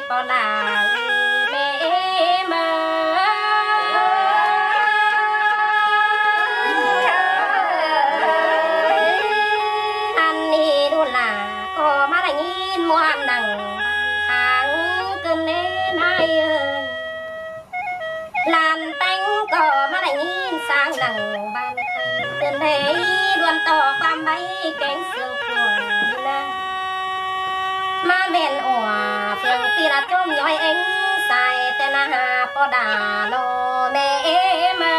ปอนาเมมาอันนี้ดูล่ะก็มาได้ยินมวนหนังทางเกินเน่นายลานแตงก็มาได้ยินสร้างหนังบ้านใครเกินเน่ดวนต่อความใบแกงเสือปวดนะมาเมนอัวเพียงตีละจมย้อยเอ็งใส่แต่นาหาปอดาโนเมมา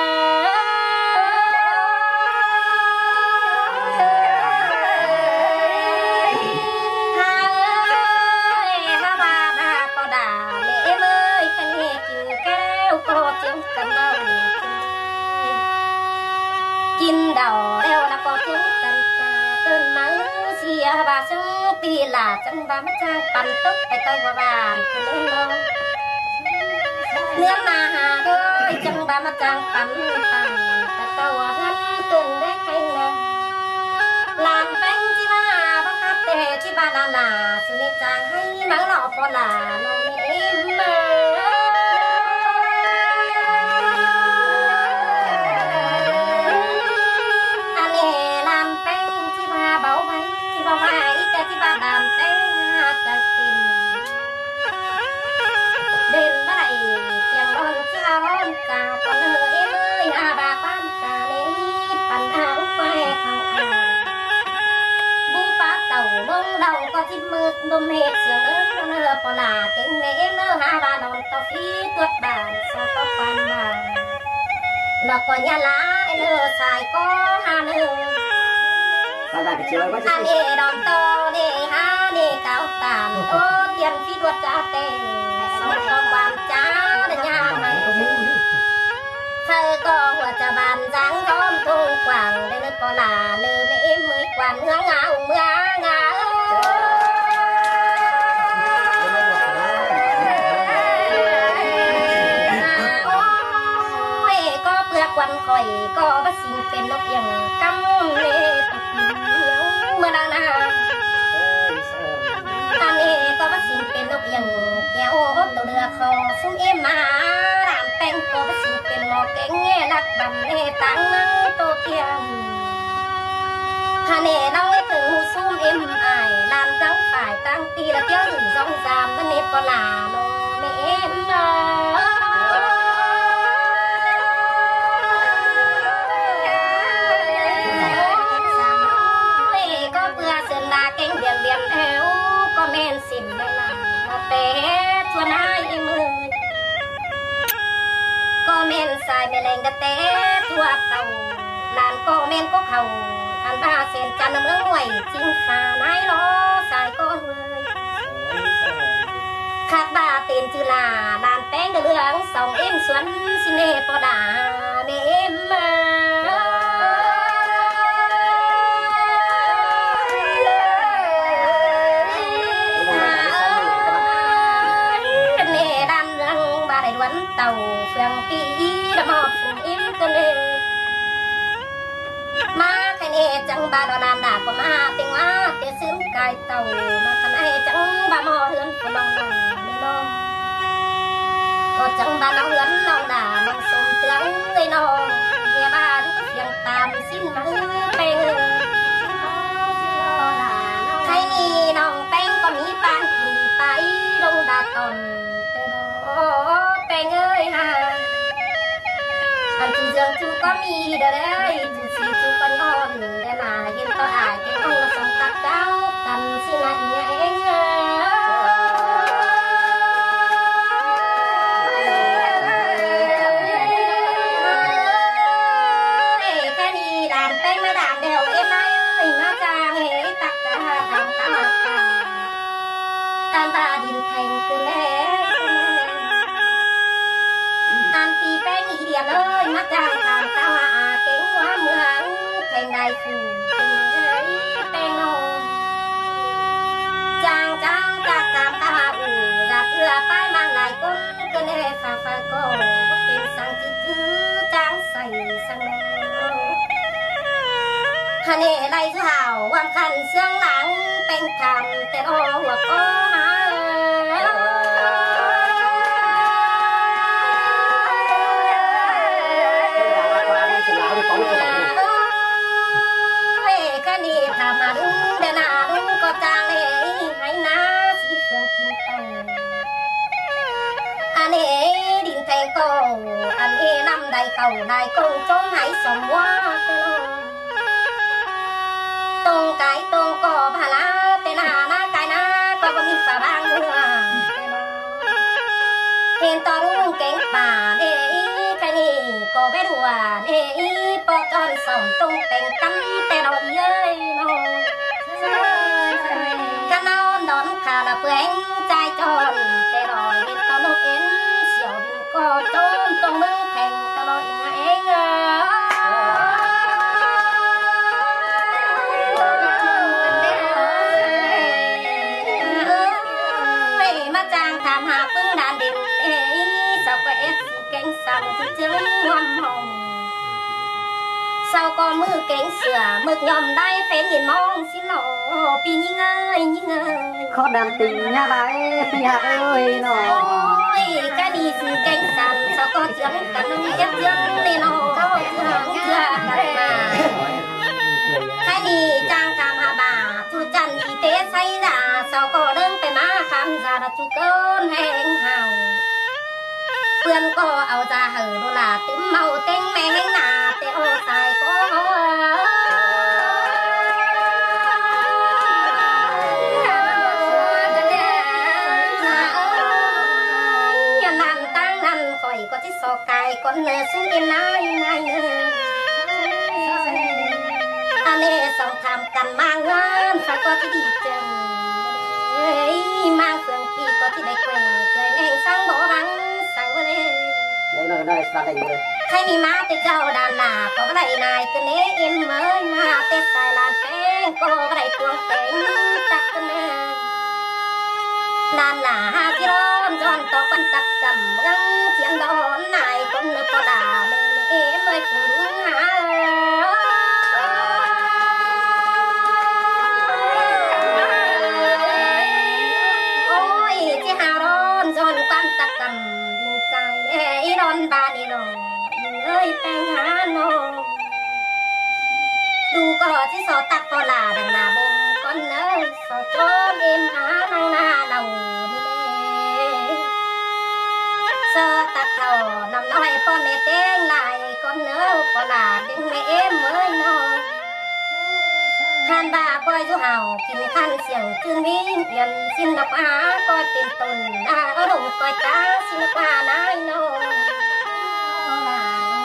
กินดาวแล้วแล้วก็ทิ้งกันตาเอิ้นมังเสียบาซึ่งปีหลาจังบามาจ้างปั่นตึกไปเตยว่าบ้านเล่นน้องเนื้อมาหาด้วยจังบามาจ้างปั่นแต่ตัวหันตื่นได้ใครนะลานแป้งที่มาบังคับแต่ที่บ้านลาสุนิจางให้มังหล่อปอลาน้องเอ็มเมอที่บ้านดำเต้หาจะกินเดินมาไหลเชียงร้อนที่ร้อนกาก่อนเอ้ยอาบาความกาเนี้ปัญหาอุปแห่ข้างอาบูปาเต่ามองเราก็จิ้มมืดดมเหตุเสียงเนื้อปลาเก่งเนื้อหาบานอนต่อฟีตัวบานสาวต้องปันบานเราก็ยาลาเนื้อสายก็หาเนื้ออันนี้ดอนโตนี่ฮะนี่เก้าตามโตเตียนฟีดวัดจ้าเต้สองต้องความจ้าเดินยาไหมเธอก็หัวจะบานจังท้อมทุ่งกว่างได้นึกก็ลาเลือไม่เอ็มมือกว่าเมืองเงาเมืองเงาโอ้ยก็เปลือกวันคอยก็บัดสิ่งเป็นนกยังกำเล่เมื่อนาอันนี้ก็ว่าสิ่งเป็นนกยังแก้วตัวเรือคอซุ้มเอ็มมาดามแป้งก็ว่าสิ่งเป็นหมอแกงเงี้ยรักบันเนตังนั่งโตเตียงฮาเน่น้องไอ้ถึงหูซุ้มเอ็มไอลานตั้งฝ่ายตั้งตีละเตี้ยวถึงสองสามวันนี้ก็ลาโนเมเอ็มมาเก่งเดียนเดียนเอวก็แม่นสิมได้ละเตะชวนให้มือก็แม่นสายแม่แรงกะเตะตัวเต่าลานก็แม่นก็เขาอันบ้าเส้นจันทร์เมืองหน่วยจริงขาไหนล้อสายก้อนเลยขาดบ้าเต็มจือลาลานแป้งเหลืองสองเอ็มสวนสิเนปอดาเมเอ็มมาเต่าเฟืองปีดมอบฝุ่นอิ่มกันเลยมาใครเนี่ยจังบาดอนานดาก็มาเต็งว่าเตะซึ้งกายเต่ามาขันไอจังบาหมอเฮือนก็ลองหน่อยไม่ลองก็จังบาน้องเฮือนน้องด่าน้องสมเตือนเลยน้องเฮียบ้านเพียงตามสิ้นมือเป่งใครนี่น้องแป้งก็มีปานกินไปลงดาตอนแป้งเอ้ยฮะอันจูเจียงจูก็มีเด้อเลยจูสีจูก็นอนได้มาเห็นต่ออายแกต้องสมตักเจ้ากันสินะอีเองแค่นี้ด่านแป้งมาด่านเดียวเอ็มไม่เอ้ยมาจางเฮ้ตักกะทำตาตามตาดินแทงกันแล้วอันตีแป้งอีเดียเลยมาจางทางตาเก่งว่าเมืองแข่งได้ฟูแป้งโนจางจากตามตาอูรักเอื้อป้ายมันหลายคนก็เน่ฟ้าก็เป็นสังจื้อจางใส่สังฮะเน่ไรเท้าวันคันเสื่องหลังเป็นคำแต่รอหัวก็หา cầu đài công trốn hãy sống qua tông cái tông có bà lá tên na cái na có bị phá bang mưa hiện to luôn cánh bà để cái này có bé đùa để bỏ tròn sống tung cánh cắn tên nó ơi nó cái nó đón khá là bữa trai tròn tên rồi hiện to lúc em xỉu có trốn tung mưng thành tên rồi anh chàng tham hạ phương đàn đình sao có ép cánh sòng chứ ngoăm hồng sao có mưa cánh sửa mực nhòm đai phén nhìn mong xin lỗi vì nhinh ơi khó đàn tình nha bái nhà ơi nó ôi cái đi sự cánh sàn sao có chướng cả nó ép chướng nên nó có chướng cả mà cái đi chàng tham hạ bà chú chăn y tế say ra sao có đơn phải má khám ra là chú cơn hẹn hào vườn có áo da hở đó là tím màu tên mẹ ngánh nà tê ô xài có nằm tăng nằm khỏi có chiếc sọ cài con nè xuống yên nai anh ấy sống tham cần mang ngon phải có cái đi chừng mang phượng phi có cái đấy quên trời nên sáng bỏ băng sáng lên đây là nơi gia đình rồi hay mi má tê châu đàn là có cái này này cứ nế em mới mà tê xài làn phèn có cái này tuồng phèn tắc cái nè đàn là ha cái rôn giòn to quan tắc cầm găng chiến đó này con nước có đà nên em mới phụ đúng hả cầm đình trái đón ba đi rồi ơi tăng há nó đủ có chứ so tắc có là đằng nào bông con ơi so trốn em há năng na đầu đi nè so tắc đầu nằm nói con mẹ tên lại con ơi có là tiếng mẹ em mới nó han bà coi du hào kinh khăn xiềng chương minh tiền xin đọc á coi tiền tồn ở đồng coi cá xin đọc á nai nó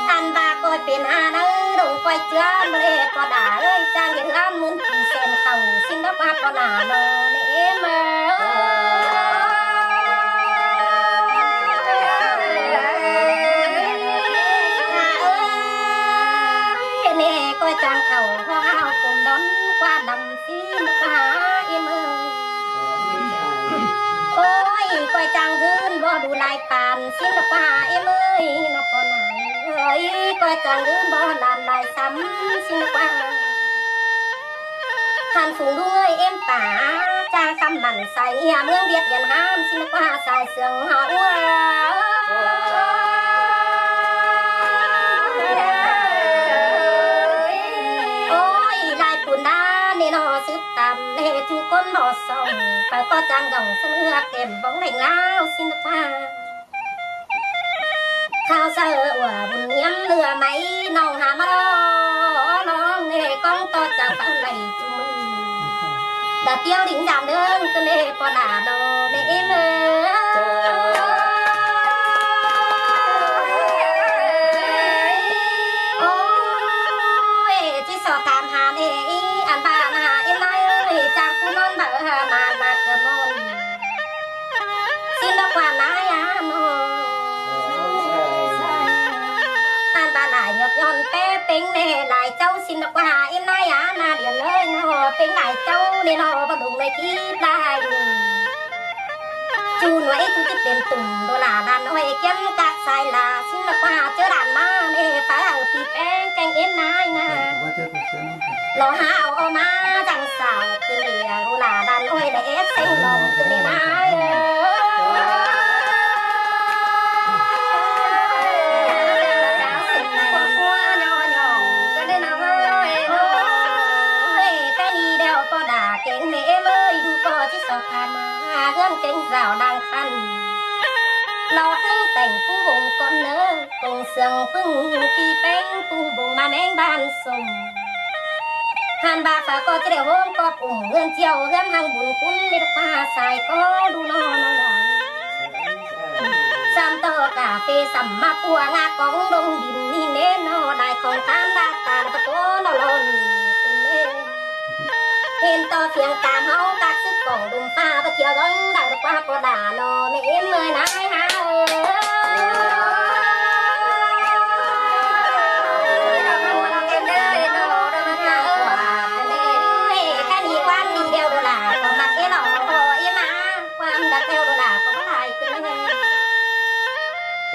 han bà coi tiền á nó đồng coi chưa mẹ có đã ơi trang hiện lam muốn tìm xem khẩu xin đọc á có đã nó nè mà nè coi trang khẩu hoa cùng đón qua đầm xin qua em ơi ôi coi trang dưng bỏ đủ lại bàn xin qua em ơi nó còn này ơi coi trang dưng bỏ làm lại sắm xin qua hàn phùng đuôi em tả trang khăm mặn xài nhà mương việt hiền ham xin qua xài sườn họ nó sướp tạm nè chú con bỏ sòng phải có trang gồng sân hương kèm bóng đành lao xin qua khao sa ở bùn nhiễm lừa máy nòng hà mắt nó nè con to chẳng phải này chú mừng đã tiêu đỉnh giảm đơn cứ nè có đà nó nè em ôi chỉ sợ tạm hà nè anh bà nà em nói ơi chàng phu non bảo hà mà cờ môn xin nó qua nái á nó anh bà lại nhọt nhon té tính nè lại châu xin nó qua em nói á na điện ơi nó tính lại châu nè nó vào đúng này khi lại chú nói chú thích tiền tùng đó là đàn nói kiếm các sai là xin nó qua chớ đàn ma nè phải ở thì bé canh em nái nè lo hao ô má chẳng sao từ lìa ru là đàn ôi để ép xanh lòng từ lìa nái cái đi đeo to đà kén mẹ ơi đu co chiếc sọt than gân cánh rào đang khăn เราทั้งแต่งผู้วงก่อนเนอคงเสียงพึ่งตีเป้งผู้วงมาแมงบ้านสมหันบาฝาก็จะได้โฮมก็ปุ่มเงินเจียวเงินทางบุญคุณไม่ต้องมาใส่ก็ดูนอนหลังซ้ำต่อกาเฟสัมมาปัวงากองดงดินนี่เน้นนอได้ของทานดาตาประตูนอลนเห็นต่อเสียงตามเฮากักซึกกองดุมฟ้าไปเที่ยวดงได้ดอกว่าก็ด่านอไม่เอ็นเลยนายฮะ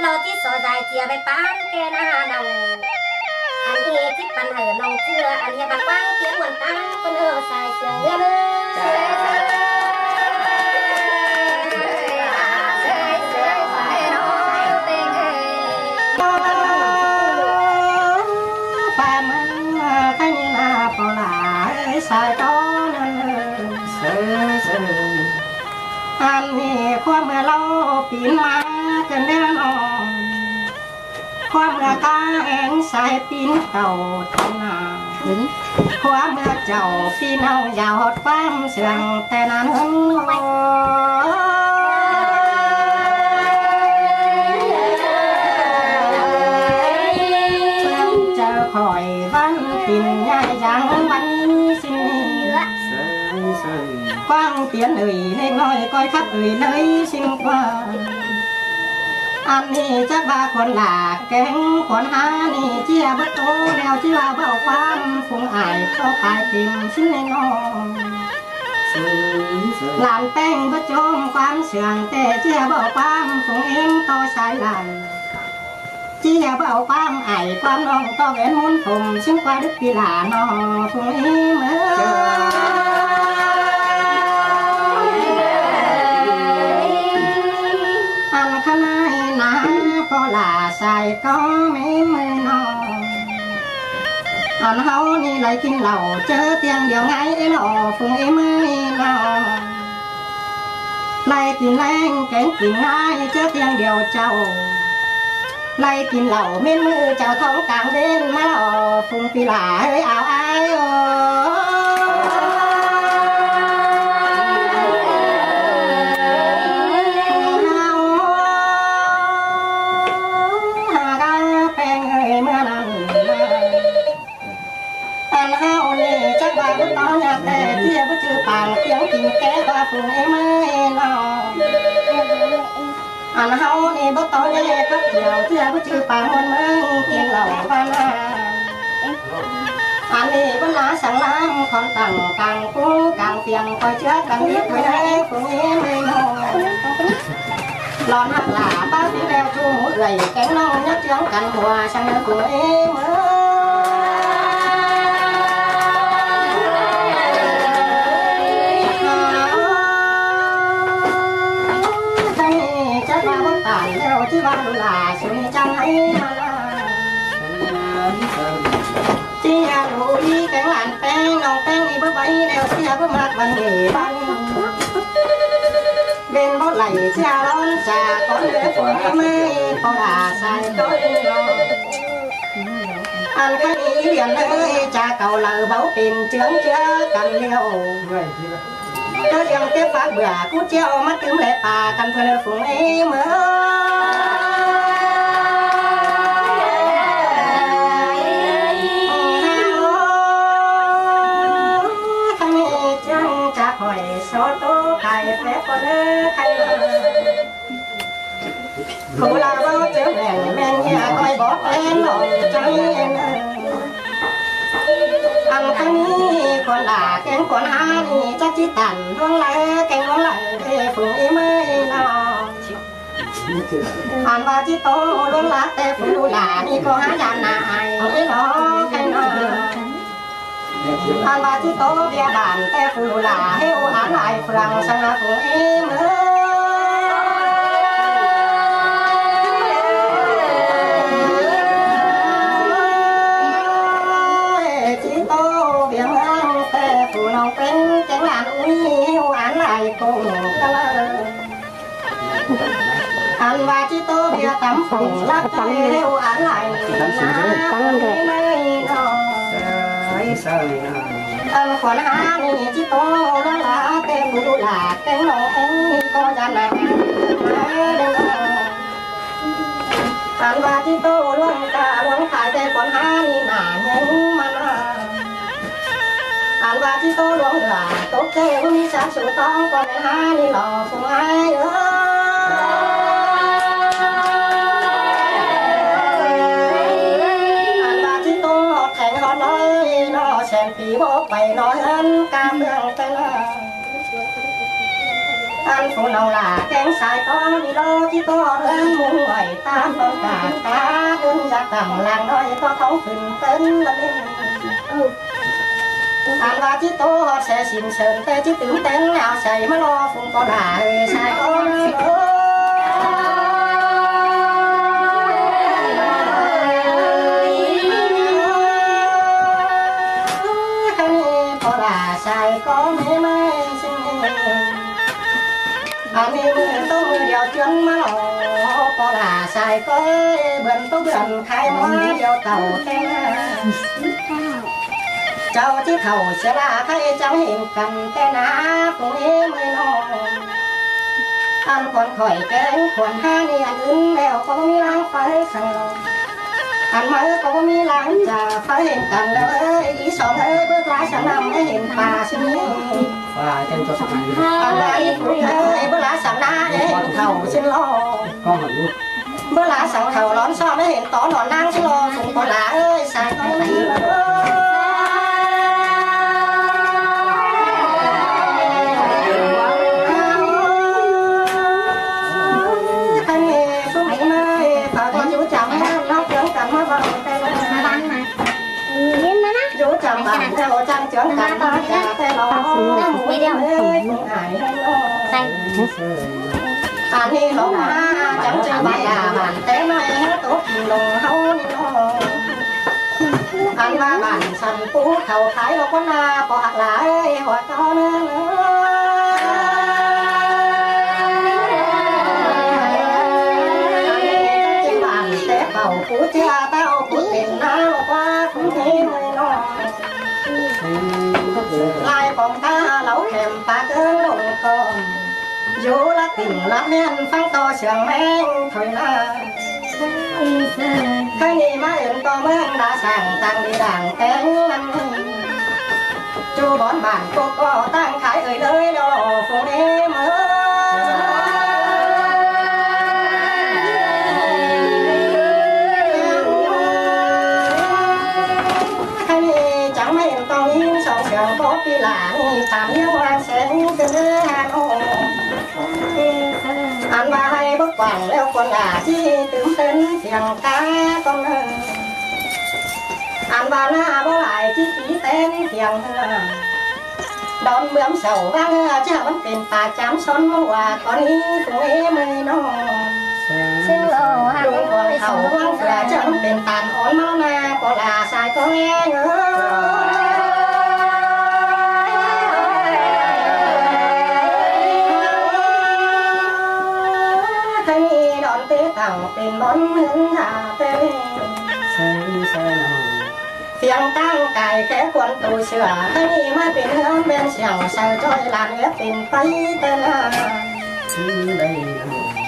เราที่สอใจเจียไปป้านแกหน้าเราอันนี้ที่ปันเหอน้องเชื่ออันนี้บางว่างเพียงวันตั้งก็เนื้อใส่เสือเนื้อสายต้นเสืออันนี้ความเมื่อเราปีนมากันแน่นอนความเมื่อกาแองสายปีนเก่าทนาความเมื่อเจ้าปีนเอายาวหดความเสื่องแต่นั้นจะคอยวันปินใหญ่ยังวันสิ้นquang tiếng ơi lên nói coi khắp ơi lấy sinh qua anh đi chắc ba con là kén con há đi chia bất tố đeo chia bao quan phùng ải có phải tìm xin lên non làm tên bất trông quan sườn tê chia bao quan phùng em to sai lại chia bao quan ải quan non to ghén muốn phùng xin qua đức kỳ là nó phùng em là xài có mấy mươi non anh hấu ni lại kinh lầu chớ tiền điều ngay lò phùng em ơi lò lại kinh lên kén kinh ngay chớ tiền điều chầu lại kinh lầu miên mưa chào thống càng bên má lò phùng phi là ơi ảo ai tao nhạc để chia với chữ bằng tiếng kinh kế và phùng em ơi nó anh hậu ni bố tao nghe khắp chiều chia với chữ bằng hôn mơ tiếng lầu văn anh đi vẫn lá sáng lắm con tầng càng cũ càng tiền coi trước càng biết thôi đấy phùng em ơi nó lon hạt là ba tiếng đeo chu mũi gầy cánh non nhất tiếng cành hòa sang nơi phùng em ơi chứ bao là suy chẳng ấy mà chia lụi cái làn pen nòng pen đi bước bay đeo chia bước mặt bằng nghề băng bên bót lầy chia lon trà có lẽ của em ấy có đà sai tối ăn cái ý liền ơi trà cầu lờ báu tìm chướng chứa cầm liêu cơ chẳng tiếp phá bữa cút treo mắt kiếm lệ bà cầm thuần phùng em ơi số tố cài phép con khay khổ là bao chớ đèn men nhà coi bóp em lòng cháy em ăn khăn còn là kén còn há thì chắc chỉ tàn hương lại kén con lại để phùng em ơi nó ăn ba chỉ tố luôn lá tê phùng đu là đi có há dàn nại ấy nó khen nó anh ba chỉ tố bia bàn tê phù là heo án lại phẳng sang là phù em ơi chỉ tố bia ăn tê phù lòng bên chẳng làm uống heo án lại cùng anh anh và chỉ tô bia tắm phùng lắc tay leo án lại anh còn anh chỉ tô đó là tên bù là tên nó anh có gia này anh và chỉ tô luôn cả luôn phải tên còn anh là những mà anh và chỉ tô luôn là tốt kê với sát số to còn anh lò phùng ai xem phí bố quay nói hơn ca mương tên anh phụ nào là kén sai con đi lo chỉ có đơn muốn ngoài ta con cả cá đơn ra tầm làng nói có thấu phình tên lên anh và chỉ tô họ sẽ xin sơn tê chỉ tưởng tên nào xảy mà lo phụng có đà sai con sai có mấy mai sinh anh em tôi điều chuyên mà lò có là sai có bận tôi bận khai hóa điều tàu thế cháu chỉ thầu sẽ là thấy cháu hiện cầm thế nào cũng em mới lo anh còn khỏi cái còn hai đi anh ứng leo có mi láng phải khăn anh mới có mi láng chả phải hiện cầmเลยý sòng ơi bước lái sang năm mới hiện bà xin và trên cho sẵn này anh ơi bước lái sang na để hiện thầu xin lo con hỏi luôn bước lái sang thầu lón so mới hiện tỏ nón năng xin lo cũng có lá ơi sai con này chú chồng bạn theo trang trưởng cả ta trả thế nó mới đeo anh đi lỗ má chẳng chơi bài à bạn té nói hết tốt lùng hâu anh ba bạn sần phú thầu thái nó có na có hạt lá ơi hoặc có nữa bầu phú cha tao phú tiền nào qua phú thế mới nó lại phòng ta lẩu kèm ta cơn lùng con dù là tình là men phăng to sườn men thôi là cái gì mà em to men đã sàng tăng đi đàn kén năm chú bón bản cô có tăng khải ơi đời đâu phú em ơi có khi là tạm yêu anh sẽ cứ Hà Nội anh ba hay bất quản leo con gà chi tưởng tên phiền cá con anh ba na bó lại chi ký tên phiền đón bướm sầu vang chứ vẫn tiền bà chám son hòa con ý cùng em ơi nó xin lỗi đúng còn thầu vang là chứ vẫn tiền tàn ổn máu na có là sai có nghe nữa tàu tiền bón hướng hạ tê phiền tăng cài kẻ quân tù sửa thấy mới tiền hướng bên xẻng sờ trôi làn ép tiền tây tên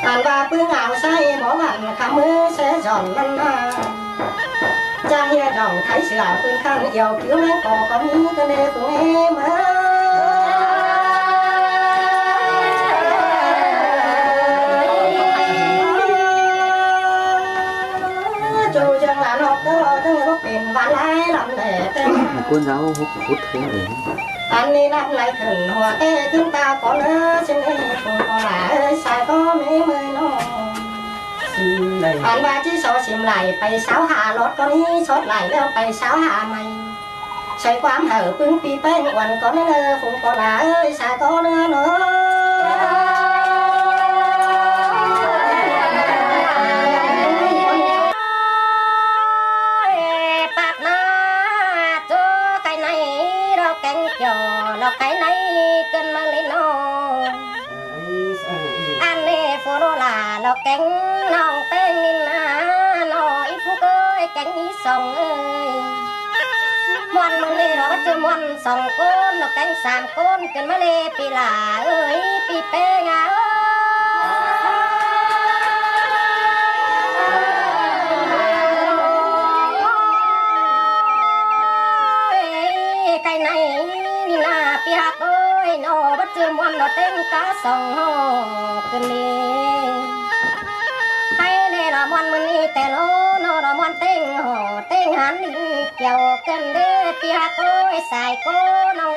anh ba cứ ngào say bỏ bạn khám mưa sẽ giòn lăn cha nghe đầu thấy sửa phương khăn yêu cứu mấy có nghĩ cái này của em cuốn giáo hút thế rồi anh đi làm lại thừng hòa tê chúng ta có nữa xin đi cùng có là sai có mấy mươi nó anh ba chỉ số xìm lại phải 6 hạ lót con ý sót lại leo phải 6 hạ mày xoay quám hở phương phi bên quần có nữa phụng có là ơi sai có nữa nữa cái này cần mang lên nó anh nè phụ โรลาเราแกงน้องแป้งนินนาน้ออีฟูเอ้ยแกงอีสองเอ้ยมวนมึงนี่เราจะมวนสองคนเราแกงสามคนกันมาเลยปีหลาเอ้ยปีเป้งาcái này là piat ơi nó bắt chưa muốn nó tên cá sòng hồ cần đi hay này là muốn mình đi tè lô nó là muốn tên hồ tên hắn đi kéo cần đi piat ơi xài cô nó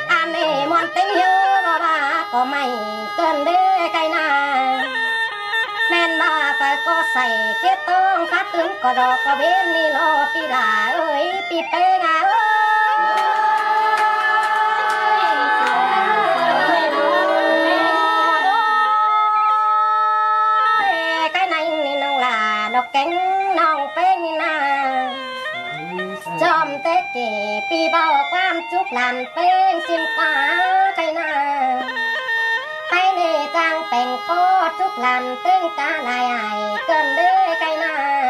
anh này muốn tên nhớ nó ba có mày cần đi cái nào men mà phải cóใส่ chết tông phát tướng có đỏ có bên đi lo pi là ơi pi pe ngà ơi cái này nó là đọc cánh nòng pe như na chom tết kỷ pi bao quan chúc làm pe xin quá cái nào hay nè trang bèn có chút làm tên ta lại ai cần đế cây na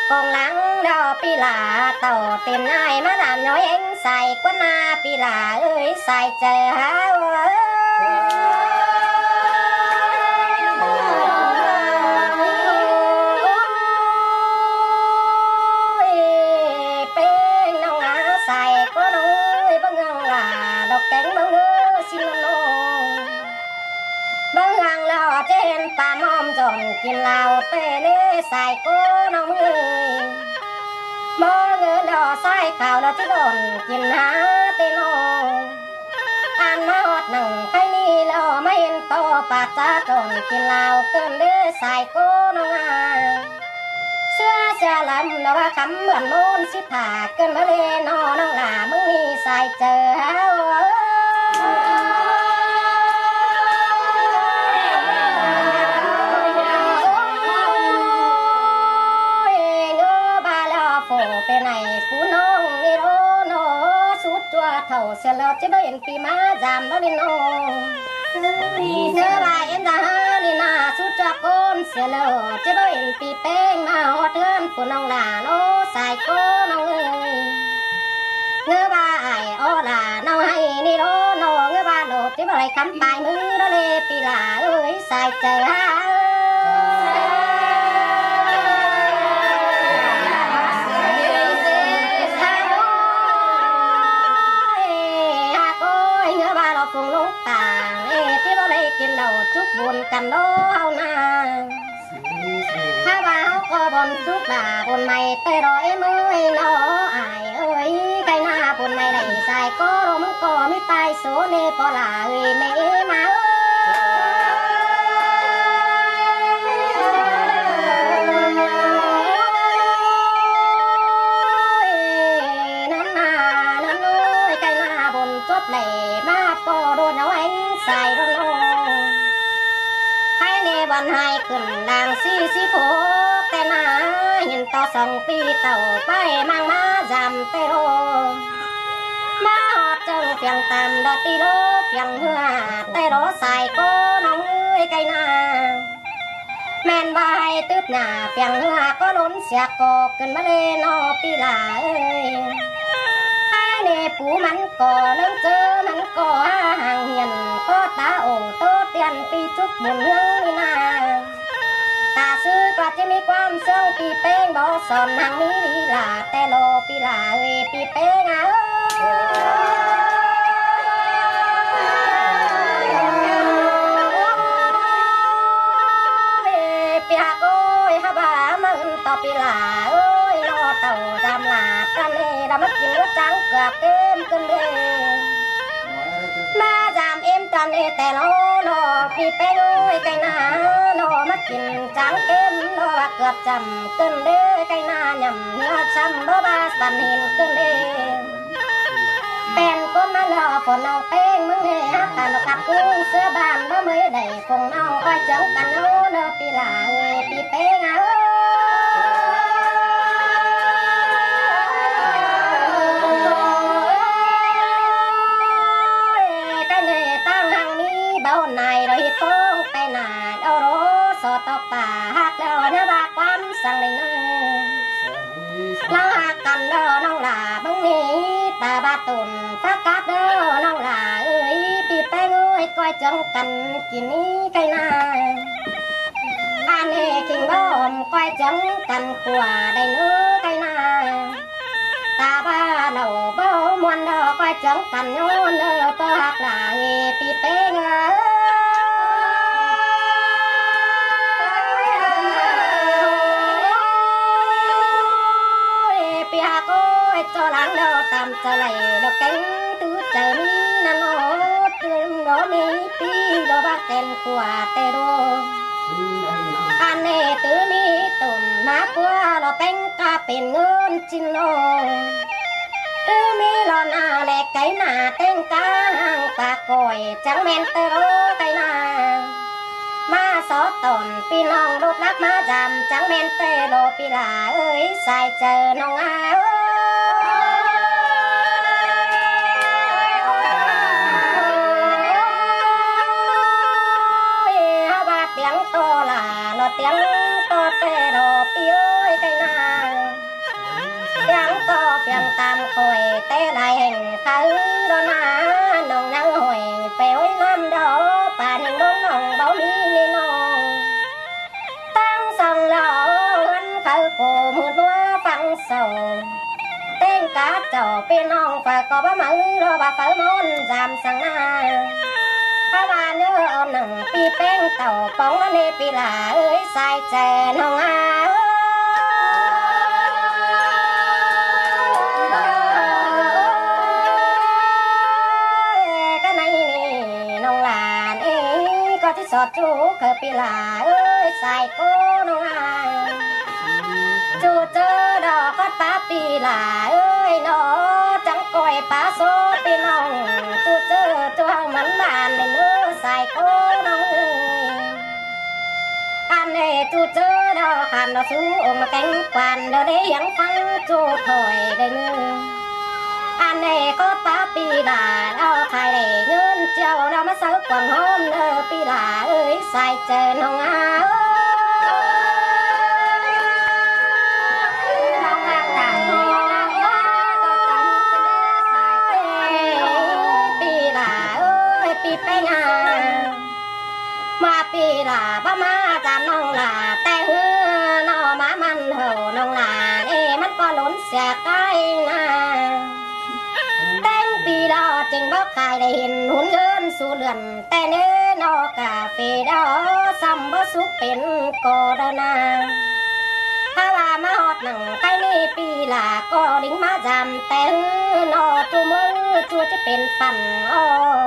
còn lắng đo pi là tàu tiền ai mà làm nói anh xài quân na pi là ơi xài chờ há bên nông á xài có nỗi bưng là độc cánh bưng xin bưng hàng lò trên pa mom dồnกินเหล้าเต้เล่ใส่กูน้องเอ้ยมอเงือลอใส่ข่าวเราที่โดนกินหาเต้นองอันมาหอดหนึ่งใครนี่ลอไม่เห็นโตปาจ้าจนกินเหล้าเกินเล่ใส่กูน้องอ่ะเสื้อเสื้อลำเราว่าคำเหมือนโมนสิถาเกินมาเล่นอน้องหล่ามึงนี่ใส่เจอเฮาเป็นไงผู้น้องนี่โรโนสุดจัวเท่าเสียแล้วจะได้เห็นปีมาจามแล้วนี่น้องเสื้อลายเอ็นดานี่นาสุดจัวโกนเสียแล้วจะได้เห็นปีเป้งมาหอดเทือนผู้น้องหลาโนใส่โกน้องเอ้ยเงือบาไอโอลาน้องให้นี่โรโนเงือบาโหลดที่อะไรคำปลายมือแล้วเลยปีหลาเอ้ยใส่เจอฮะphùng lúc tàngที่เราได้กินเหล้าจุกบุญกันโลเฮานาถ้าว่าเฮาก็บนจุกด่าบนไม่เตยรอยมือน้ออายเอ้ยไก่หน้าบนไม่ได้ใส่ก็รมก็ไม่ตายโซเนปอลาเอ้ยแม่มาวันให้ขึ้นนางสิโผแต่นาเห็นต่อสองปีเต่าไปมังมาจำเตโรมาหอดเจ้าเพียงตามดอติโลเพียงเหือเตโรใส่ก็น้องเอ้ยไก่นาแม่นใบตึบหน้าเพียงเหือก็ล้นเสียกอกขึ้นมาเลยนอปีหลาเอ้ยให้เนปูมันก่อเริ่มเจอมันก่อห่างเหียนก็ตาโอโตเตียนปีจุกบุญเฮืองนี่นาตาซื้อก็จะมีความเสื่องปีเป้งบอกสอนนางนี้ลีลาแต่โลปีลาเอ้ยปีเป้งอ่ะปีหักโอ้ยฮะบ้ามันต่อปีลาเอ้ยรอเต่าจำลากันเลยเรามากินรสจังเกือบเต็มกันเลยมาจามเอ็มตอนนี้แต่โลโลปีเป้งโอ้ยไก่นาโลมากินจังเอ็มโลว่าเกือบจำกันเลยไก่นาหย่ำเนื้อช้ำบ่บาสันเห็นกันเลยเป็นคนมาหล่อฝนเอาเป้งมึงเนี่ยฮักกันกับกุ้งเสื้อบานบ่มือได้คงเอาอ้อยเจ้ากันโอ้เนอปีหลาเอ้ยปีเป้งอ่ะนายเราเ ต้องไปหนาเอาโรสอต่อป่าหักแล้วเนี่ยบาความสั่งเลยเนลากันเด้อน้องหลาบังนี้ตาบาตุนประกาศเด้อน้องหลาเอ้ยปีแป้งเอ้ยก้อยจังกันกินนี้ไก่นาอันนี้คิงบ้อมก้อยจังกันขวาได้เนื้อไก่นาตาบ้าเราบ่มวนเด้อก้อยจังกันโยนเด้อเปิดหลาเอ้ยปีแป้งเอ้ยcho láng đâu tạm trở lại đâu cánh tứ trời mi năn nó tương đó mi pi đó bác tên của tê đô anh nè tứ mi tùm má qua đó cánh ca bên ngân chín nó tứ mi lo na lẹ cái nà tên ca hàng ta còi trắng men tê đô cái nà ma xó tổn pi nong đốt lắc má giảm trắng men tê đô pi là ơi sai chờ nong á tiếng to là nó tiếng to tê đồ pi ơi cây nàng tiếng to phiền tam khôi tê lại hình khứ đó na nồng nắng hồi phèo năm đó bà hình đốn nồng báo đi lên nồng tăng sòng lọ hắn khứ cổ một đua phăng sầu tên cá trò bên nồng phải có bá mỡ đó bà phải môn giảm sang na bà nhớ ôn nằng pi bén tàu bóng nó nê pi là ơi sai chè nong à cái này nè nong là ê cóที่สอดchú khờ pi là ơi sai cô nong à chú chơ đò có tá pi là ơi nó trắng coi phá số pi nong chú chơ chú hăng mắn bàn này nữa sai cô nong ơi anh này chú chơ đò khăn nó xuống mà cánh quan đó để dẫn phăng chú thổi đây nữa anh này có tá pi là đo khai để ngân chiều đó mà sớt còn hôm nữa pi là ơi sai chơ nong à mà pi là ba má chạm nong là tay hư nó má man hồ nong là ê mắt có lún xẻ cái na tên pi đó trình bóc khai để hình hun gơn su lượn tên ê nó cà phê đó xăm bó xúc bên cô đó na ha bà má hot nằng cái này pi là có đính má chạm tay hư nó chu mơ chu chứ bên phần ô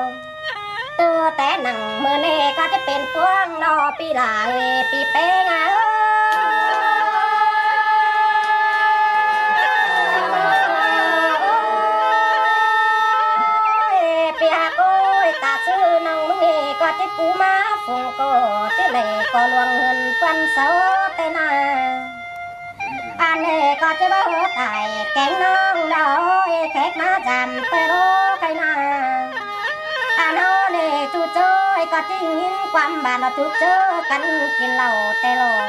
ตัวแต่หนังเมื่อเน่ก็จะเป็นพวงนอปีลาเอปีเป้งอ่ะปีหาโก้ตาซื้อนังมึงเน่ก็จะปูม้าฟงโก้จะเล่ก็ลวงเงินปันเสาแต่นาอันเน่ก็จะบ้าหัวตายแกงน้องดอยแขกมาจำเตโรใครนาnó để chú chơi có tình hình quan bà nó chú chơi cắn kiên lầu tê lồ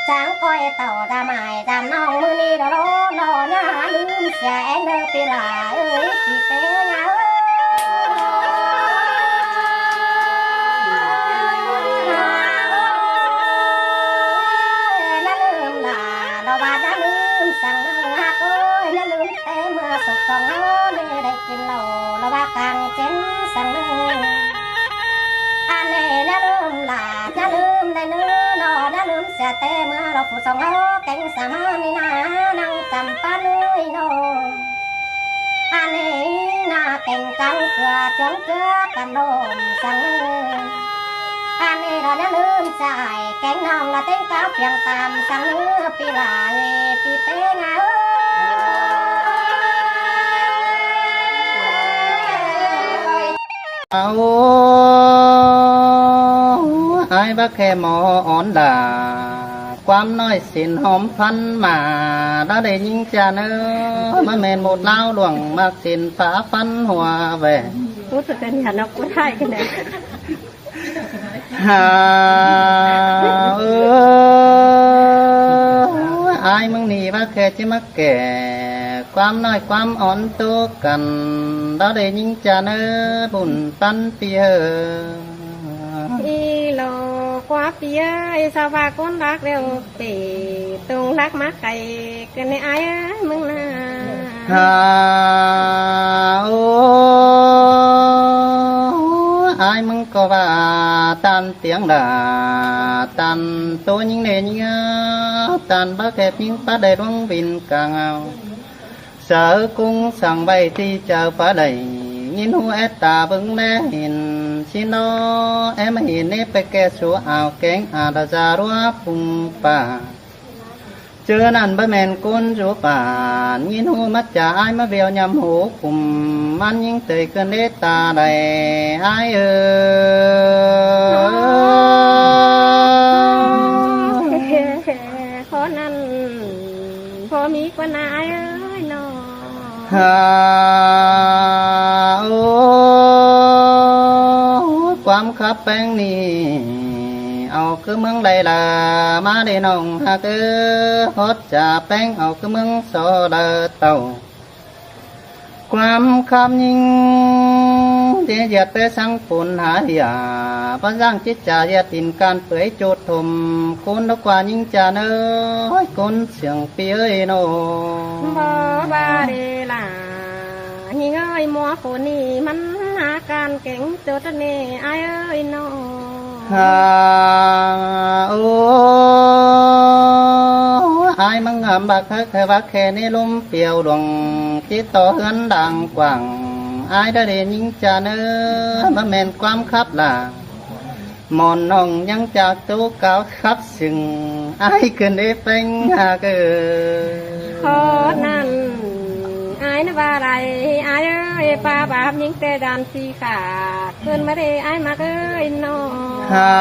sáng coi tàu ra mài ra nong mưa ni đó nó nhá lưng sẽ nơ pi là ơi pi té nhá nó lưng là nó bà đã lưng sang nâng hát ơi nó lưng té mưa sụp sòng nó để đây kiên lầu nó bà càng chén sang anh này nó lơm là nó lơm đây nữa nó lơm xe tê mưa nó phụ sông nó cánh xa má ni na năng chầm pa lưới nó anh này na cánh trắng cửa trống cửa cầm đồm sang anh này nó lơm dài cánh nòng là tên cáo phiền tàm sang nữa pi là pi té ngã hai bác khe mò ón đàความน้อยสินหอมพันมาđã để những cha nữa mà mền một lao luồng mạcสิน phá phân hòa về รู้สึกเป็นหันออกกูได้กันเลย หาอายมึงนี่ว่าแค่จะมาแก่ความน้อยความอ่อนตัวกันเราได้ยิ่งจะเนื้อบุญปันเปีย อีโลกว่าเปียอีสาวาคนรักเร็วปีตรงรักมาไก่กันในอายมึงน่ะ หาโอ้อายมึงก็ว่าตันเตียงด่าตันตัวยิ่งเนยิ่งตันบ้าแก่ยิ่งป้าได้ร้องบินกลางเอาเสือกุ้งสั่งใบที่เจอป้าได้ยินหัวแอตาบึงแม่เห็นชิโนแอมเห็นเนไปแก่สัวเอาแกงอาดาจารัวปุ่มป่าเจอนั่นบะแมนกุนจูป่านยินหูมัดจ่ายมาเบียวยำหูคุมมันยิ่งเตยเกินเดตาใดอายขอนั้นพอมีกว่านายเนาะ ฮาโอ้ความขับแป้งนี่เอาคือมึงได้ละมาได้น้องหากฮดจ่าแป้งเอาคือมึงโซดาเต่าความคำยิ่งเดียดไปสังปุ่นหายาพระสร้างจิตใจเดียดินการเผยโจดถมคุณดกว่ายิ่งจะเนยคุณเสียงเปียโน บ่บาเดล่ะยิ่งเอ้ยมัวคนนี้มันหาการเก่งโจทย์นี่อายเอ้ยเนาะ ฮาโอ้อายมังงามบักแค่ว่าแค่ในลมเปียวดวงที่ต่อเฮือนดังกว้างอายได้เรียนยิ่งจะเนื้อมาแม่นความคับล่ะมอนน้องยังจากตัวเก่าคับซึ่งอายขึ้นได้เป็นหาเกิ ขอนั้นอายนะว่าไรอายเอ้ยป้าบาปยิ่งแต่ดานสีขาดเกินมาได้อายมาเอ้ยเนาะ ฮา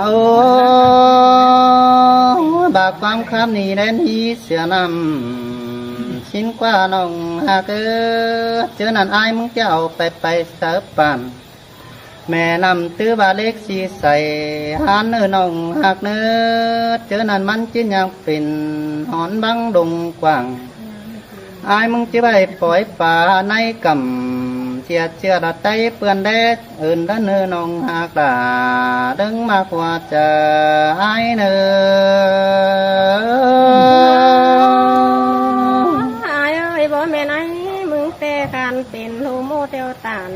โอ้บากความคำนี้แดนฮีเสียนำชินกว่าน้องหากเจอนั่นอายมึงจะเอาไปเสิร์ฟปันแม่นำตื้อบาเล็กสีใส่หันน้องหากเนื้อเจอนั่นมันจินยังเป็นหอนบังดงกว้างอายมึงจะไปปล่อยป่าในกำเชื่อระไตเปื่อนแดดอื่นด้านเนื้อน้องหากด่าดึงมากกว่าจะอายเนื้อ อายเอ้ยบ่แม่นไอ้มึงแต่การเป็นหูโมเตลตัน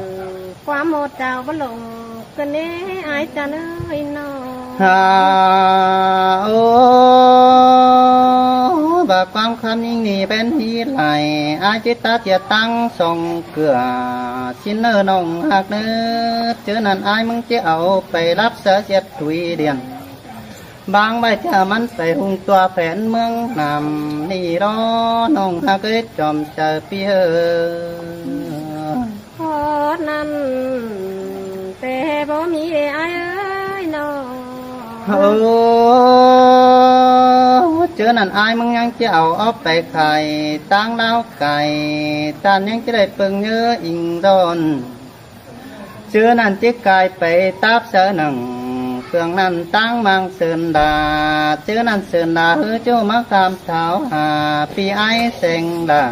ความโมเจ้าบ่ลงกันนี้อายจะเอ้ยเนาะ ฮาโอ้บากความคำยิ่งนี่เป็นทีไหลอาจิตตาเจียตั้งส่งเกลือสินเนอน้องหักเนื้อเจอนั่นอายมึงจะเอาไปรับเสียเสียถุยเดียนบางใบจะมันใส่หุงตัวแผนเมืองนำนี่รอน้องหักเอ้ยจอมเจอเปีย ขอนั้นแต่บ่มีอายเอ้ยเนาะ โอ้เจอนั่นอายมึงยังจะเอาไปไข่ตั้งเล้าไก่ตานยังจะได้เปิงเนื้ออิงดอนเจอนั่นจะกลายไปตาบเสหนังเครื่องนั้นตั้งมังเสินดาเจอนั่นเสินดาเฮือเจ้ามาคำเท้าหาปีไอเสงดา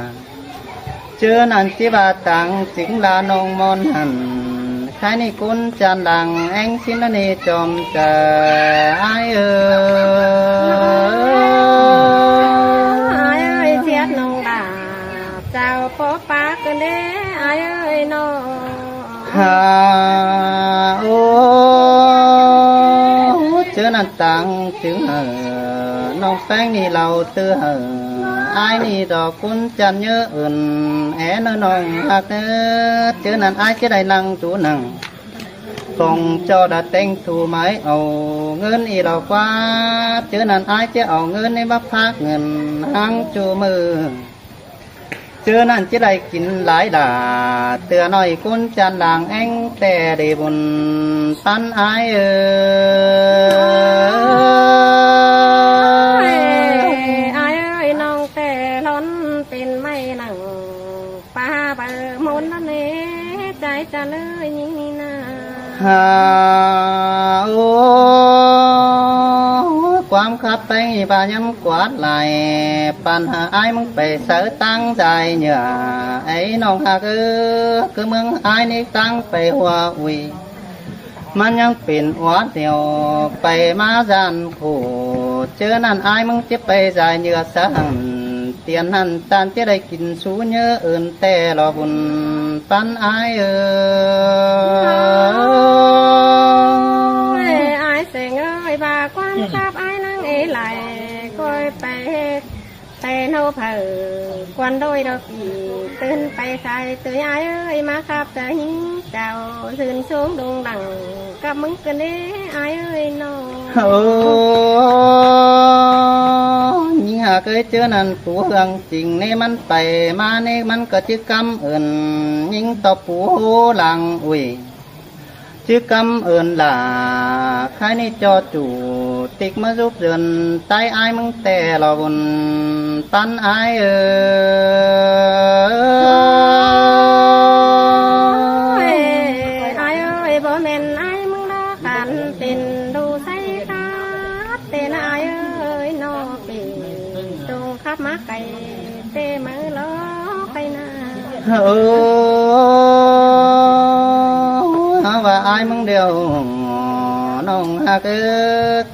เจอนั่นจิบาตังจิงลานงมอนหันใครนี่กุนจันดังแองชินนีจอมเจอไอเออายเอ้ยเสียดน้องดาเจ้าปอปากกันเด้อายเอ้ยเนาะ ฮาโอ้เจอนั่นตังจึงน้องแป้งนี่เราเตือไอ้นี่ดอกกุนจันเยอะอื่นแอเนน้องหักเนื้อเจอนั่นไอ้จะได้นั่งจูนั่งคงเจ้าได้แต่งถูไม้เอาเงินอีเรากว่าเจอนั่นไอ้จะเอาเงินในบักพักเงินหังจูมือเจอนั่นจะได้กินหลายด่าเตือน้อยกุนจันด่างแองแต่ได้บุญปันไออายเอ้ยน้องแต่ล้นเป็นไม่หนังป้าเปิดมนต์นั่นเองใจจะเลยนี่นา หาโอ้ความขับไปบาย้ำกวาดไหลปัญหาไอ้มึงไปเสือตั้งใจเหนื่อไอ้น้องหากคือมึงไอ้นี่ตั้งไปหัวอุยมันยังเป็นหัวเดียวไปมาจันขู่เจอนั่นไอ้มึงจะไปใจเหนื่อสังเตียนนั่นตานจะได้กินสูเนื้ออื่นแต่รอบุญปันไอ้ไอ้เสียงเอ้ยบาความครับไอ้นั่งเอไหลคอยไปแต่โนเผอควันโดยดอกอีตื่นไปใส่ตื่นไอ้เอ้ยมาครับแต่หิ้งเจ้าตื่นสูงดงดังกับมึงกันเด้ไอ้เอ้ยน้องยิ่งหากเคยเจอนั่นปูเรื่องจริงในมันไปมาในมันก็จึกกำเอิญยิ่งต่อปูหลังอุ้ยจึกกำเอิญล่ะใครนี่จอจูติกมาซุบเดินใต้ไอ้มึงแต่ละบนปันไอ้ไอ้เอ้ยบ่แม่นไอ้มึงดอกกันเป็นดูใส่ครับเต้นไอ้เอ้ยนอปีจงขับมาไก่เต้มือล้อไปนาว่าไอ้มึงเดียวน้องหาก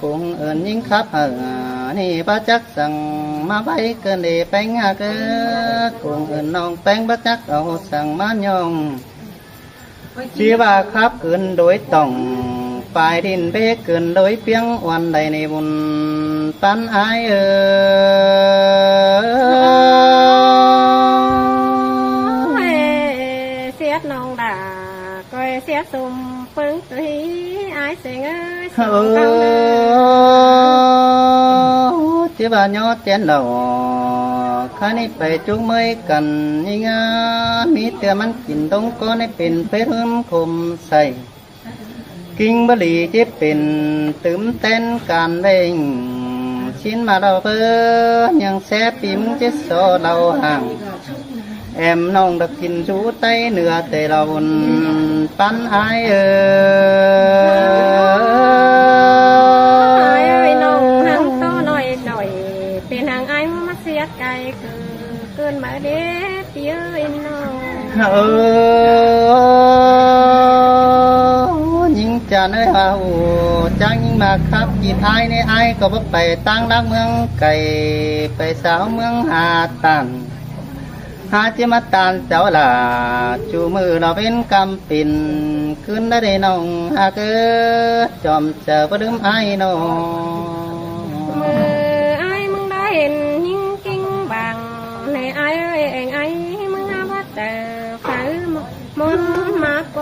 คงเอิญยิ่งขับนี่ป้าจักสั่งมาใบเกินเดแป้งหากคงเอิญน้องแป้งป้าจักเอาสั่งมายองชีว่าครับเกินโดยต้องปลายดินเบเกินโดยเพียงวันใดในบุญปันไอเสียดน้องด่าก้อยเสียสุ่มปึ้งตีไอเสียงเอ้ยส่งกำเนิดชีว่าย่อเจนเราข้านี่ไปจุกเมยกันยิ่งมีแต่มันกินตรงก็ในเป็นไปเริ่มคมใส่กิ่งบลีจะเป็นตึมเต้นการเล่งชิ้นมาเราเพื่อยังแซ่ปีมึงจะโซเราห่างแอมน้องดักกินชูไตเนื้อแต่เราบนปันไอไอ้น้องหังโตหน่อยหน่อยเป็นหางไอ้มาเสียใจคือเกินมาเด็ดเยอะน้องยิ่งจะเนื้อหูจังยิ่งมาครับกินไอในไอก็บ่ไปตั้งรักเมืองไก่ไปสาวเมืองหาตันหาจิมาตานเจ้าล่ะจูมือเราเป็นกำปิ่นขึ้นได้น้องหากจอมเจอประดึมไอ้น้องมือไอ้มึงได้เห็นยิ่งกิ้งบังในไอ้เองไอ้มึงหาว่าแต่ฝ่ายมนมาโก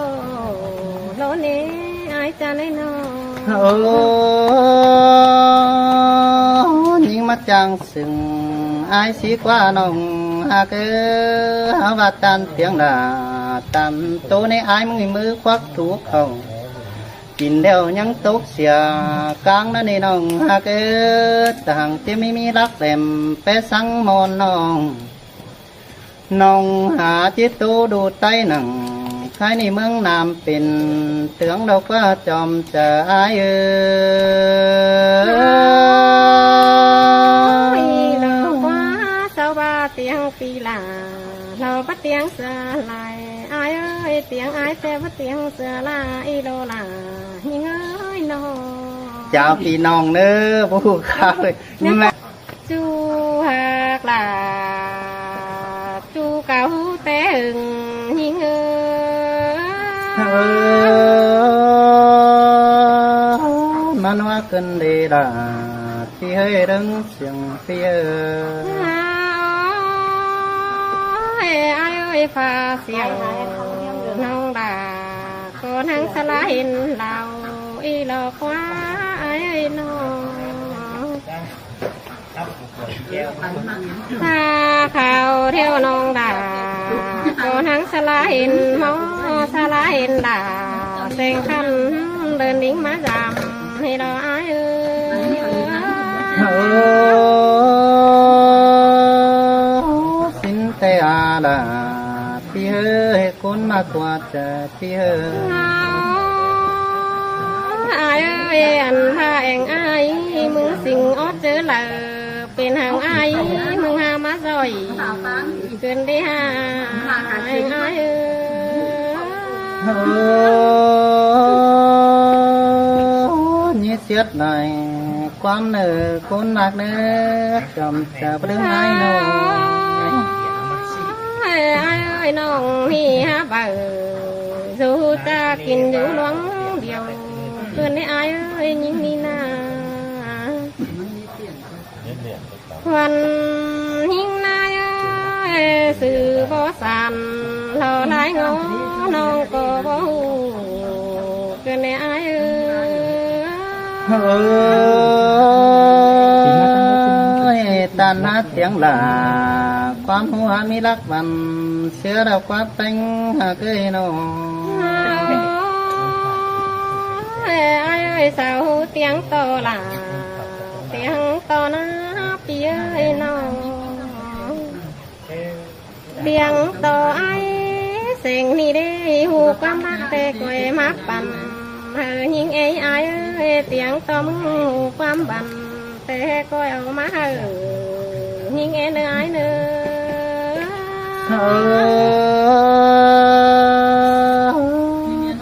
โลนี้ไอ้จะได้น้องยิ่งมาจังสึงไอ้สีกว่าน้องหากหาว่าตันเตียงด่าตามโตในไอ้มึงมือควักถูกเขากินเดียวยังตกเสียกลางนั่นนี่น้องหากต่างที่ไม่มีรักแหลมไปสังมอนน้องหาจิตตูดูใต้หนังใครในเมืองนามเป็นเตืองเราก็จอมจะอายเราว่าสาวบ้าเตียงปีหลาเราบ้าเตียงเสือลายอายเอ้ยเตียงอายแต่บ้าเตียงเสือลายโลลายิ่งเอ้ยน้องเจ้าพี่น้องเนื้อผู้ข้าเลยจูหักหลาจูเก่าแต่หึงยิ่งมันว่าเกินดีด่าที่ให้ดังเสียงเฟียไอ้เอ้ยฟ้าเสียงน้องด่าก็นั่งสลายเราอีหลอกว่าไอ้น้องถ้าเขาเที่ยวน้องด่าก็นั่งสลายหมอสลายด่าเสียงคันเดินดิ้งมาจำให้เราไอ้สินแต่อาดาพี่เฮ้ยคนมากกว่าจะพี่เฮ้ย มึงสิงอ้อเจอเลยเป็นหางไอ้มึงหามาซอยเกินได้หาไอ้nhớ chết này quán nở con nạc nơ chậm chạp đứng ai nô ai nong hi ha bà dù ta kinh dù loáng điều cơn đấy ai ơi những đi na hoàn hình nai ơi sự vô sàn lò lái ngó non có vô cơn đấy ai ơi tan nát tiếng là quán hoa mi lắc văn xưa đâu quán tanh hà cây nô ai ơi sao tiếng to là tiếng to nó phía nó tiếng to ai sinh đi đi hù quán mắt tê quê mắt bàn hờ nhưng ấy ai ơi tiếng to mưng hù quán bàn tê coi ở má hờ nhưng em nữa ai nữa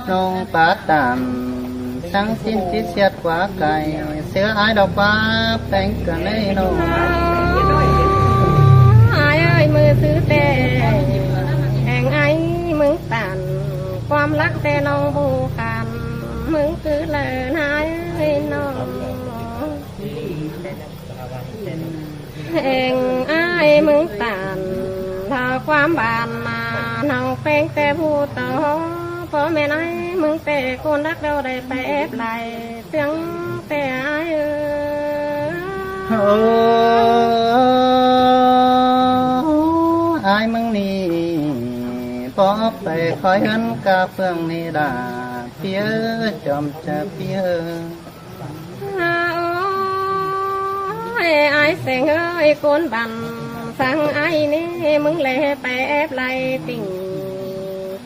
nông bát tàn sáng xin chỉ xét quá cày xưa ai đọc quá bánh cả lấy nô ai ơi mưa thứ têแห่งไอ้มึงตันความรักแต่น้องบูกันมึงคือเลินหายน้องแห่งไอ้มึงตันถ้าความบานมาน้องเป็นแต่ผู้ต่อพ่อแม่นายมึงแต่คนรักเราได้ไปแอบไหลเสียงแต่ไอ้ai mừng nì bỏไปkhỏi hân ca phương nì đà phía chòm chà phía ai sẽ ơi con bằng sang ai nè mừng lệไปแอบไหลtình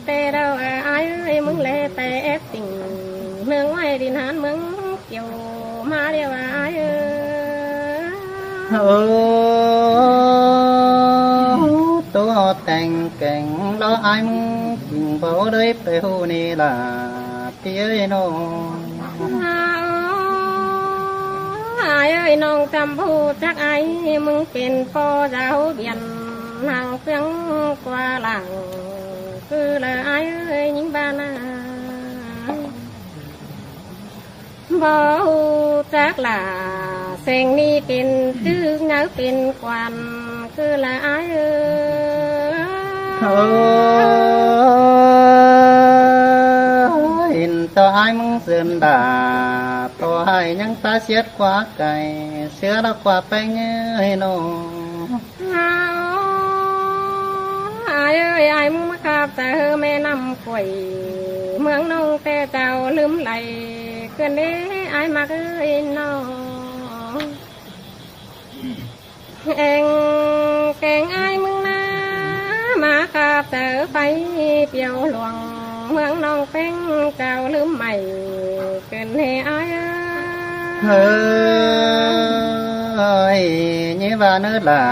แต่đâu ai ơi mừng lệไปแอบtìnhเมืองไว้ดินหานเมืองเกี่ยวมาเดียวai tôi họ thành cảnh lo ai mừng tình bảo đấy phải hô nì là phía nó ai ơiน้องจำพูดจักไอ้มึงเป็นพ่อเจ้าเบียนนางเสียงกว่าหลังคือละไอ้เอ้ยยิ่งบ้านาบ่ฮู้จักล่ะเสียงนี้เป็นชื่อเงาเป็นควันคือละไอ้เอ้ย in to ai mừng sơn đà to hai nhang ta xiết quá cày xưa đã qua bánh hay nô ai ơi aiมึงมาขับแต่เฮอแม่นำข่อยเมืองน้องแต่เจ้าลืมไหลเกินเด้ไอ้มาเอ้ยน้องเองแกงไอ้มึงนะมาขับแต่ไปเปียวหลวงเมืองน้องเป็นเจ้าลืมใหม่เกินเฮไอ้ ơi như ba nữa là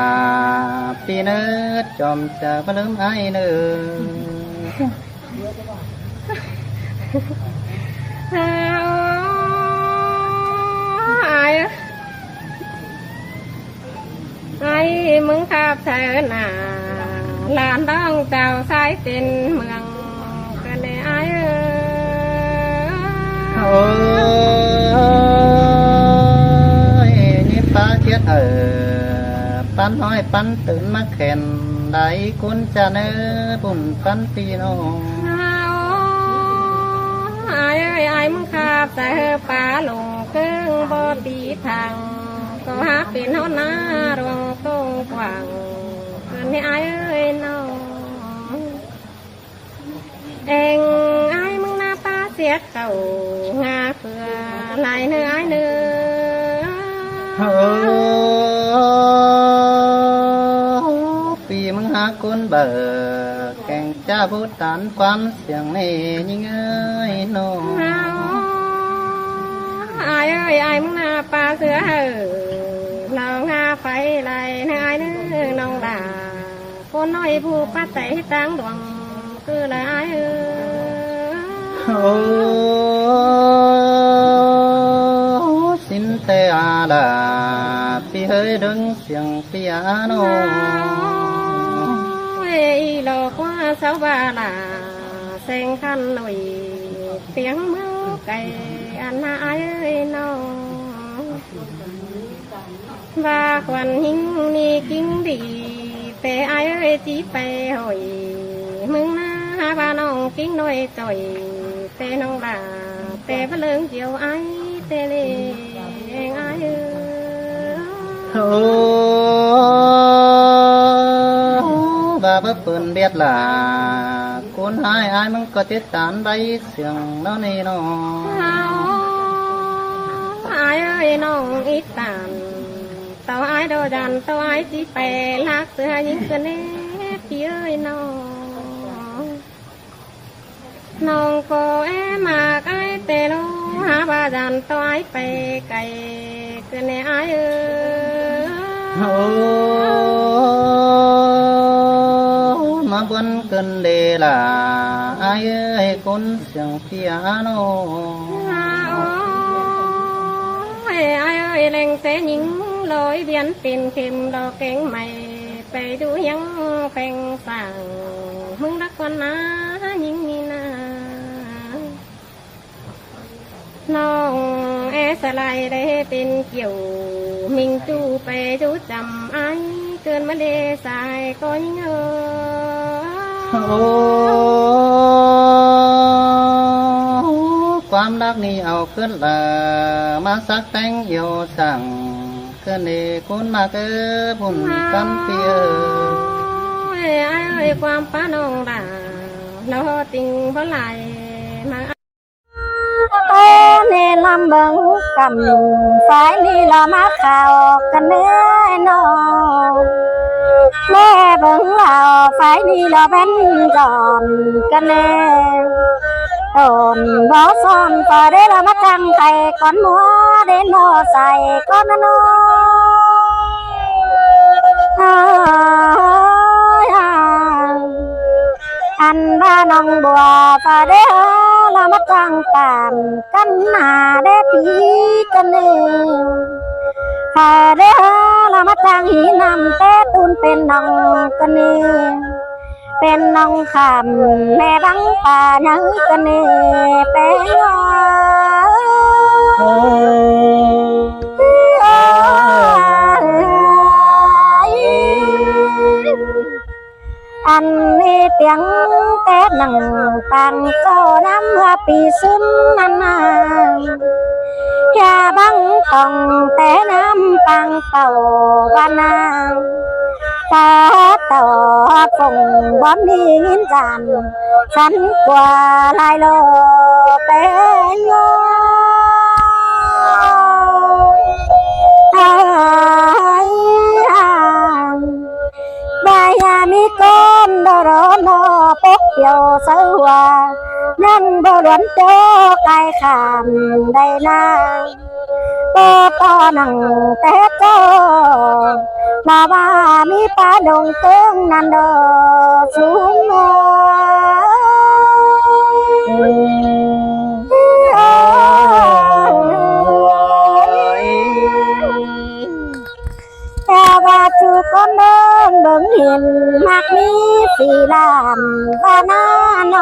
pi nữa chòm chờ có lớn ai nữa ai aiมึงขับเธอหนาลานต้องเจ้าสายเป็นเมืองกันเลยไอ้ôi như ba chết ở pan nói panตื่นมาแข่นได้คุณจะเนื้อบุญปันปีโน ai ơi aiมึงขับแต่ป่าลงเครื่องบอดีทางก็หาเป็นหน้ารวงตรงกว่างกันให้ไอ้เอ้ยน้องเองไอ้มึงหน้าตาเสียเก่างาเผื่อลายเนื้อไอ้เนื้อ ปีมึงหาคนเบิกแก่งจ้าพูดตานความเสียงนี่ยิ่งเอ้ยโน ai ơi aiมึงหน้าป ปลาเสือเรางาไฟไหลนายนึงน้องด่าคนน้อยผู้ป้าใจตังดวงคือละอายโอ้สินเตอาดาพี่เฮยดึงเสียงเปียโนหลอกว่าสาวบาลาเสียงคันหน่อยเสียงมือไก่อันน่าอายน้องว่าควันหิงนี่กิ้งดีแต่อายจีไปหอยมึงนะบ้าน้องกิ้งน้อยจ่อยแต่น้องด่าแต่พะเลิงเจียวไอแต่เลี้ยงอายโอ้บาเปิ่นเบียดหลาคนหายอายมันก็ติดตามได้เสียงน้องนี่น้องอายเอ้ยน้องอีตานเต่าอายโดดันเต่าอายจีไปลักเสือยิงเสือเน่พี่เอ้ยน้องก็มาไกลแต่ลูหาบาดันเต่าอายไปไกลเสือเน่อายโอ้มาบนเกินเลล่ะอายเอ้ยคนเสียงเปียโนอายเอ้ยแรงเสยิงลอยเบียนเป็นเข็มดอกแกงใหม่ไปดูยังแปงสั่งมึงรักวันนะยิงนี่นะน้องสลายได้เป็นเกี่ยวมิงจูไปจูจำไอเกินมาเดสายก็ยิงโอ้ความรักนี่เอาขึ้นละมาสักแต่งเอี่ยวสั่งเกินเอคนมาเกิดบุญกันเปียไอ้ความป้าน้องด่าเราติงบ่ไหลมาโอ้เนลำเบิงกำฝ่ายนี่ละมาข่าวกันเน้นอแม่เบิงเราฝ่ายนี่ละเป็นจอนกันเน่ตนบ่ซ้อนก็ได้ละมาจังไก่ก่อนมัวเด่นโนใส่ก่อนนอันบ้าน้องบัวฝ่าเด้อละมาจังตามกันหน้าเด้ปีกันเองฝ่าเด้อละมาจังหีนำแต่ตุนเป็นน้องกันเองเป็นน้องคำแม่บังป่ายังกันเองเป็นอันนี้เตียงแต่หนังปังโซน้ำว่าปีซึมนานอย่าบังต้องแต่น้ำปังเป่าบานาตาต่อฟงบอมดีหินจันฉันกว่าลายโลเป็นโยบายามีก้นดรอนอปกเปียวเสือนั่นบ่หลวนโจไก่ขามได้นาก็ต่อหนังแต่โจมาว่ามีปลาดงเกิงนันโดสูงแต่ว่าจูคนเดินเบิ่งเห็นมากมีสีลามบานาโน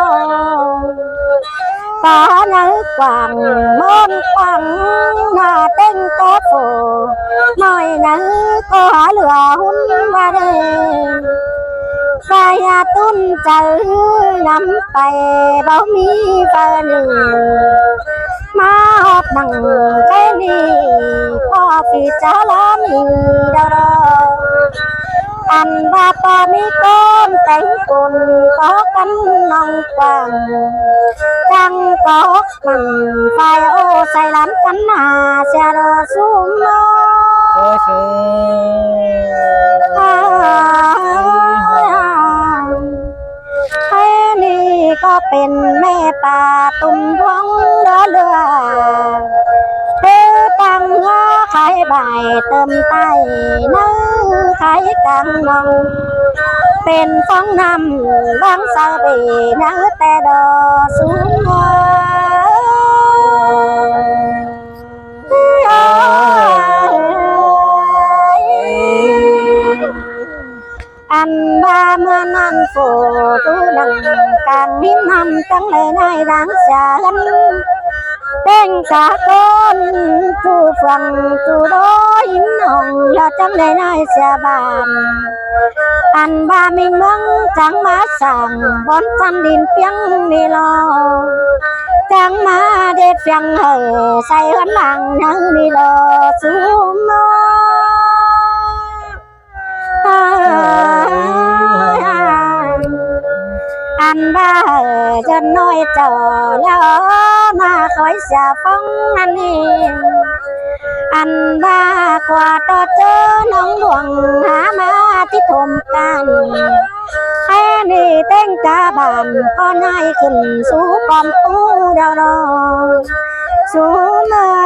ป่าเนื้อกวางมนกวางหน้าเต้งโตโฟน้อยเนื้อก็หาเหลือหุ่นว่าเดินสายตุ้นเจอน้ำไปบ่มีเฟินมาหอบหนังแค่นี้พอฟีจ้าล้านดาวอันว่าปอมีก้นแต่งกุนก็กันน้องกวางจังก็มันไฟโอใส่ล้านกันหาเสียรอสูงน้แค่นี้ก็เป็นแม่ป่าตุ่มท้องเรือเธอตั้งหัว เติมไตนื้อไข่กลางนองเป็นฟองน้ำบางสาวเบนื้อแต่ดอสูงอันบาเมื่อนั้นโฟตูนังกลางนิ้นนำตั้งเลยในรังสาร tên cả con chu phẳng chu đôi nồng là trong đời này sẽ bàn ăn ba mình mong trắng má sàng bón chăn đìn tiếng đi lo trắng má đẹp phẳng hở say hấn làng nắng đi lo xuống ăn ba chân nói chờ lo mà khói xà phong ăn ăn ba qua to chớ nóng luồng há má tí thồm can ai nì tên cả bàn con ai khẩn sú con phú đào đò sú mơ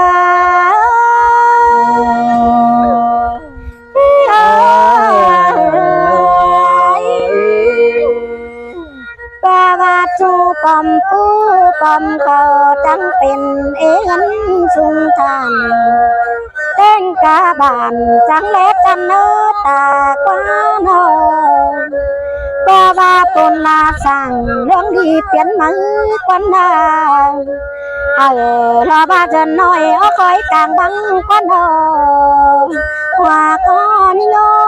chu pom pu pom khờ trắng pin ế gắn sung than tên cả bàn trắng lét chăn nơ ta quá nơ ba ba tôn la sang lương đi biến mắng quan đà là ba dân nói ở khói càng băng quan hờ hòa con nhớ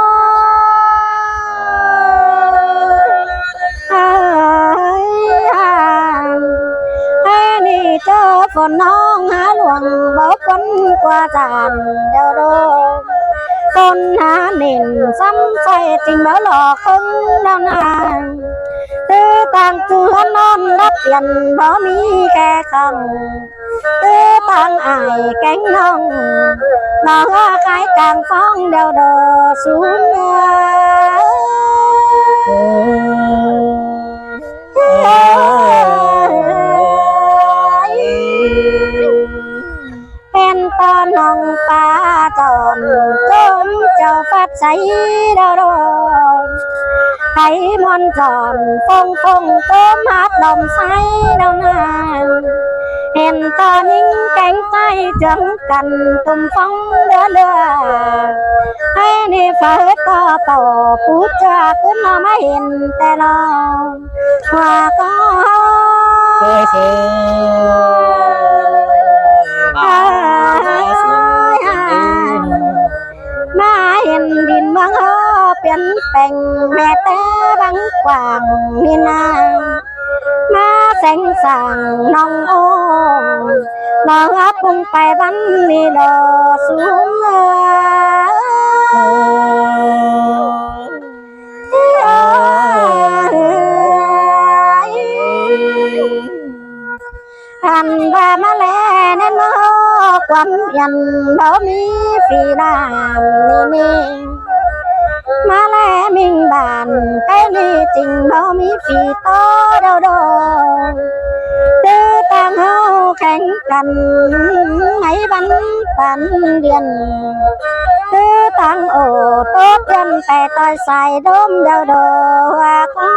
cho phần non há luồng bỏ quân qua tràn đeo đô con há nền xăm xoay trình báo lò không đau nàng tư tàng tư hân non đắp tiền bỏ mi khe không tư tàng ải cánh nông lò cái càng phong đeo đô xuống to nong pa tròn tôm cho phát cháy đâu đâu thấy món tròn phong phong tôm hát đồng say đâu nàng hèn to những cánh tay trắng cằn tùm phong đưa đưa hay đi phải to tàu phút cha cứ nó mới hiền tè lo hòa có má hiền đình băng hơ biến thành mẹ té băng quàng miền Nam má xanh sàng nong ô mà áp cùng phải bắn đi đò xuống anh ba má lẽ nên nó quắm nhận bảo mi phi đàm ni ni má lẽ mình bàn cái ni trình bảo mi phi to đâu đâu tư tăng hao cánh cằn mấy bắn bắn điền tư tăng ổ tốt chân tè tôi xài đốm đâu đâu và có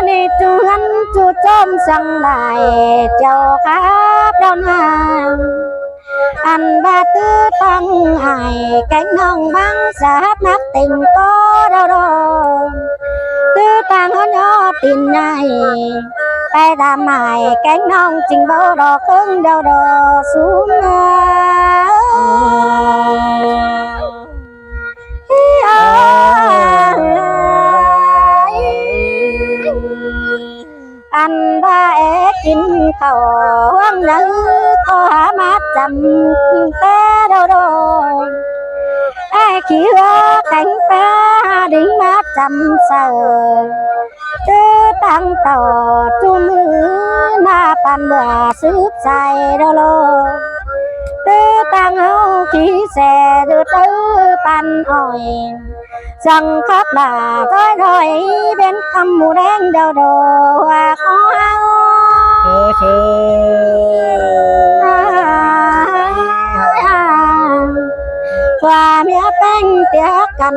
đi chú hắn chú chôm sang lại châu khắp đông hàng ăn ba tư tăng hải cánh hồng băng giáp nát tình có đâu đâu tư tăng hơn nhỏ tin này tay đàm hải cánh hồng trình bao đỏ khưng đâu đâu xuống anh ba é chín khẩu hoang nữ có há mát chầm té đâu đâu ai khi hứa cánh té đính mát chầm sờ tư tăng tàu chu mứ na pan bờ sướp dài đâu đâu tư tư tăng hậu khí xe đưa tư pan hỏi rằng khắp là tới rồi bên căm mù đen đầu đồ và khó và mía bánh tía cần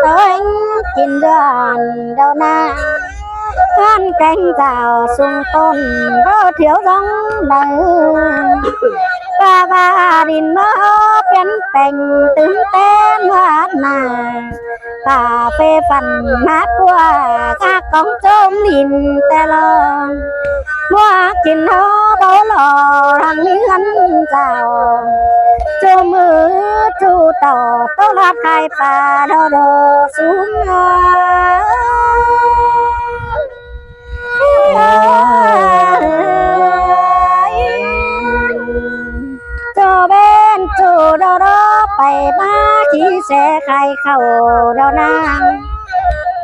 tới chín đoàn đầu na con cánh rào sung tôn đỡ thiếu giống đời và đình mơ biến tình tướng tên hát nà cà phê phần mát qua các con trôm lìn tè lò mua kín hó bó lò hàng ngân rào chô mưa chu tàu tàu lát khai phà đô đô xuống cho bên chủ đâu đó phải ba chỉ sẽ khai khẩu đâu nàng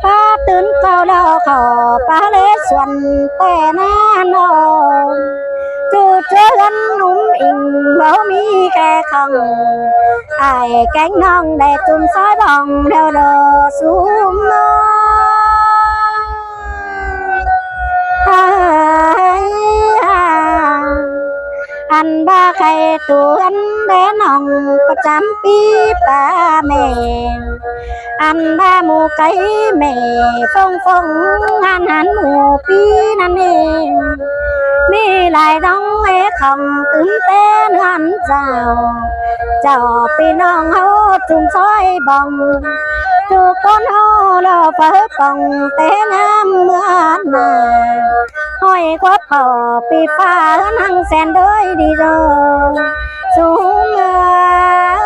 ba tướng cao đâu khẩu ba lễ xuân tè na nô chủ chơi gắn núm in bảo mi kẻ không ai cánh non để tung sói bồng đâu đồ xuống anh ba khay tu anh bé nòng có chám pi ba mẹ anh ba mù cái mẹ phong phong anh mù pi năn nè mi lại đóng ế không tướng tên hắn rào chào pi nòng hô trùng soi bồng chu con hô lo phở bồng té nam mưa nà hỏi quát bầu pi pha năng sen đôi đi rồi xuống ra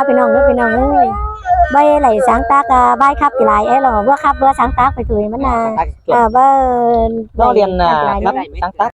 bên nòng ơi bây lại sáng tác bài khắp thì lại là vừa khắp vừa sáng tác phải tuổi mất là nó liền là sáng tác